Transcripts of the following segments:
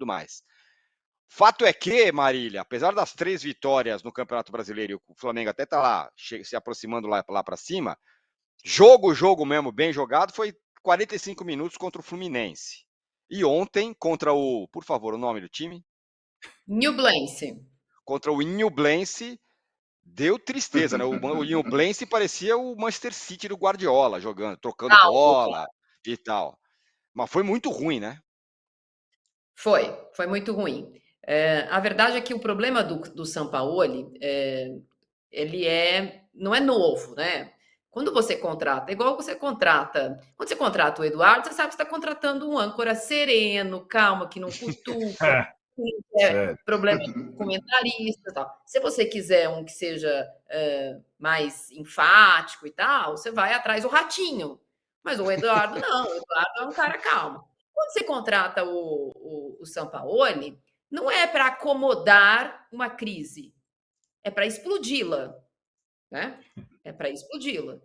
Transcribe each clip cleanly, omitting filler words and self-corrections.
tudo mais. Fato é que, Marília, apesar das 3 vitórias no Campeonato Brasileiro, e o Flamengo até tá lá, se aproximando lá para cima, jogo mesmo, bem jogado, foi 45 minutos contra o Fluminense. E ontem, contra o, por favor, o nome do time? Nublense. Contra o Nublense, deu tristeza, né? O Nublense parecia o Manchester City do Guardiola, jogando, trocando bola e tal. Mas foi muito ruim, né? Foi muito ruim. A verdade é que o problema do Sampaoli, não é novo, né? Quando você contrata, é igual quando você contrata o Eduardo, você sabe que está contratando um âncora sereno, calma, que não cutuca, que não quer Certo. problema com comentarista e tal. Se você quiser um que seja mais enfático e tal, você vai atrás do ratinho. Mas o Eduardo não, o Eduardo é um cara calmo. Quando você contrata o Sampaoli, não é para acomodar uma crise, é para explodi-la, né? É para explodi-la.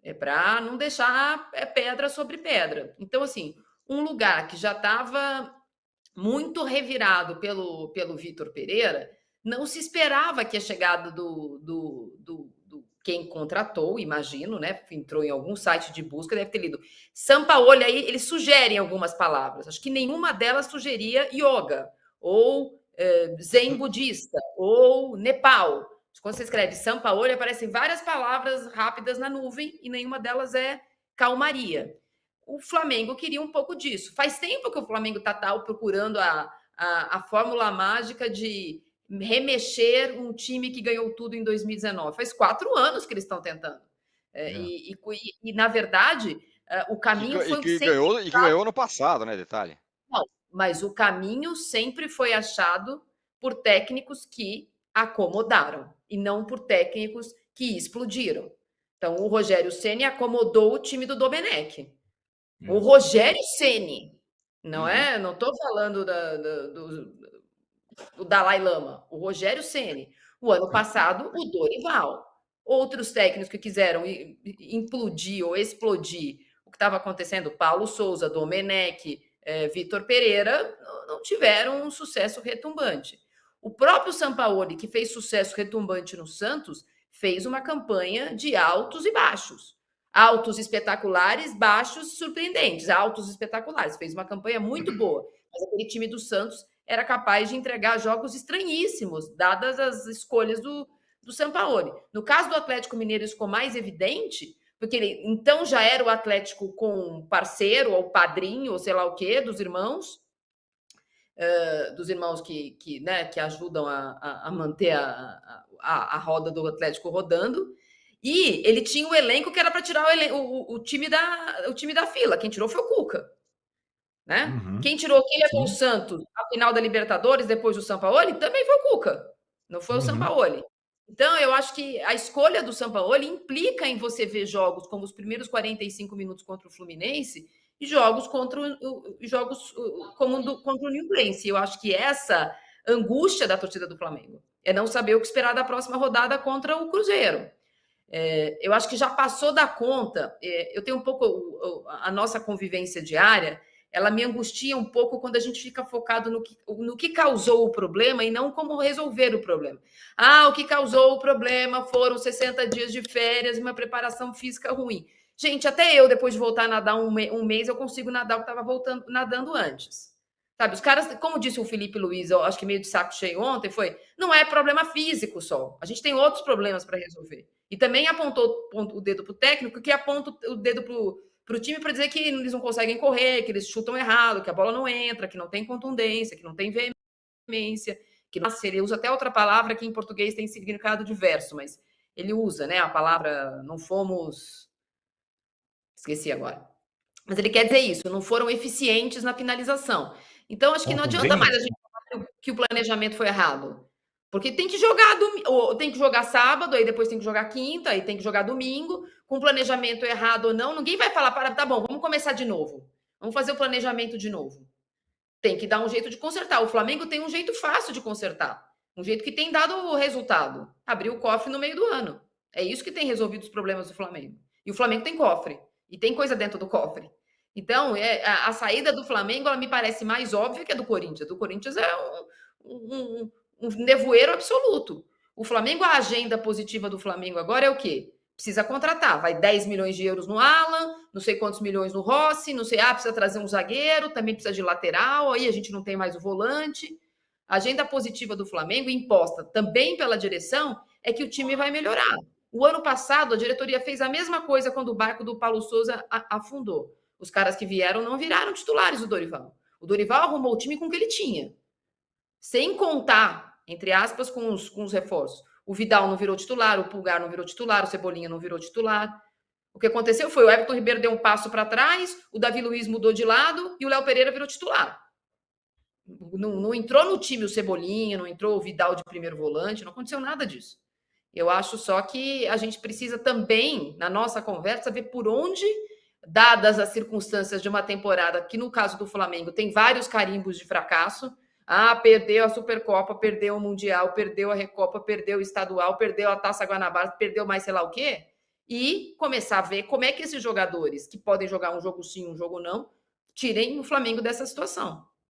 É para não deixar pedra sobre pedra. Então, assim, um lugar que já estava muito revirado pelo Vitor Pereira, não se esperava que a chegada do quem contratou, imagino, né? Entrou em algum site de busca, deve ter lido. Sampaoli, aí eles sugerem algumas palavras. Acho que nenhuma delas sugeria yoga, ou zen budista, ou Nepal. Quando você escreve Sampaoli, aparecem várias palavras rápidas na nuvem e nenhuma delas é calmaria. O Flamengo queria um pouco disso. Faz tempo que o Flamengo está procurando a fórmula mágica de remexer um time que ganhou tudo em 2019. Faz 4 anos que eles estão tentando. Na verdade, o caminho foi que sempre... ganhou no passado, né? Detalhe. Não, mas o caminho sempre foi achado por técnicos que acomodaram e não por técnicos que explodiram. Então, o Rogério Ceni acomodou o time do Domenech. O Rogério Ceni, não é? Não estou falando do Dalai Lama. O Rogério Ceni. O ano passado, o Dorival. Outros técnicos que quiseram implodir ou explodir o que estava acontecendo, Paulo Souza, Domenech, Vitor Pereira, não tiveram um sucesso retumbante. O próprio Sampaoli, que fez sucesso retumbante no Santos, fez uma campanha de altos e baixos. Altos espetaculares, baixos surpreendentes. Altos espetaculares. Fez uma campanha muito boa. Mas aquele time do Santos era capaz de entregar jogos estranhíssimos, dadas as escolhas do Sampaoli. No caso do Atlético Mineiro, isso ficou mais evidente, porque ele então já era o Atlético com parceiro, ou padrinho, ou sei lá o quê, dos irmãos que ajudam a manter a roda do Atlético rodando. E ele tinha um elenco que era para tirar o time da fila. Quem tirou foi o Cuca. Né? Quem levou o Santos à final da Libertadores depois do Sampaoli também foi o Cuca, não foi o Sampaoli. Então, eu acho que a escolha do Sampaoli implica em você ver jogos como os primeiros 45 minutos contra o Fluminense e jogos contra o Nublense. Eu acho que essa angústia da torcida do Flamengo é não saber o que esperar da próxima rodada contra o Cruzeiro. Eu acho que já passou da conta. Eu tenho um pouco a nossa convivência diária, ela me angustia um pouco quando a gente fica focado no que causou o problema e não como resolver o problema. O que causou o problema foram 60 dias de férias e uma preparação física ruim. Gente, até eu, depois de voltar a nadar um mês, eu consigo nadar o que estava nadando antes. Sabe, os caras, como disse o Felipe Luiz, eu acho que meio de saco cheio ontem, não é problema físico só. A gente tem outros problemas para resolver. E também apontou o dedo para o técnico, que aponta o dedo para o time para dizer que eles não conseguem correr, que eles chutam errado, que a bola não entra, que não tem contundência, que não tem veemência, que não... Ele usa até outra palavra que em português tem significado diverso, mas ele usa, né, a palavra não fomos... Esqueci agora. Mas ele quer dizer isso, não foram eficientes na finalização. Então, acho que não adianta mais a gente falar que o planejamento foi errado. Porque tem que jogar sábado, aí depois tem que jogar quinta, aí tem que jogar domingo, com planejamento errado ou não. Ninguém vai falar, tá bom, vamos começar de novo. Vamos fazer o planejamento de novo. Tem que dar um jeito de consertar. O Flamengo tem um jeito fácil de consertar. Um jeito que tem dado resultado. Abrir o cofre no meio do ano. É isso que tem resolvido os problemas do Flamengo. E o Flamengo tem cofre. E tem coisa dentro do cofre. Então, a saída do Flamengo, ela me parece mais óbvia que a do Corinthians. Do Corinthians é um nevoeiro absoluto. O Flamengo, a agenda positiva do Flamengo agora é o quê? Precisa contratar. Vai 10 milhões de euros no Alan, não sei quantos milhões no Rossi, não sei, precisa trazer um zagueiro, também precisa de lateral, aí a gente não tem mais o volante. A agenda positiva do Flamengo, imposta também pela direção, é que o time vai melhorar. O ano passado, a diretoria fez a mesma coisa quando o barco do Paulo Souza afundou. Os caras que vieram não viraram titulares do Dorival. O Dorival arrumou o time com o que ele tinha. Sem contar, entre aspas, com os reforços. O Vidal não virou titular, o Pulgar não virou titular, o Cebolinha não virou titular. O que aconteceu foi o Everton Ribeiro deu um passo para trás, o Davi Luiz mudou de lado e o Léo Pereira virou titular. Não entrou no time o Cebolinha, não entrou o Vidal de primeiro volante, não aconteceu nada disso. Eu acho só que a gente precisa também, na nossa conversa, ver por onde, dadas as circunstâncias de uma temporada, que no caso do Flamengo tem vários carimbos de fracasso, perdeu a Supercopa, perdeu o Mundial, perdeu a Recopa, perdeu o Estadual, perdeu a Taça Guanabara, perdeu mais sei lá o quê, e começar a ver como é que esses jogadores, que podem jogar um jogo sim, um jogo não, tirem o Flamengo dessa situação.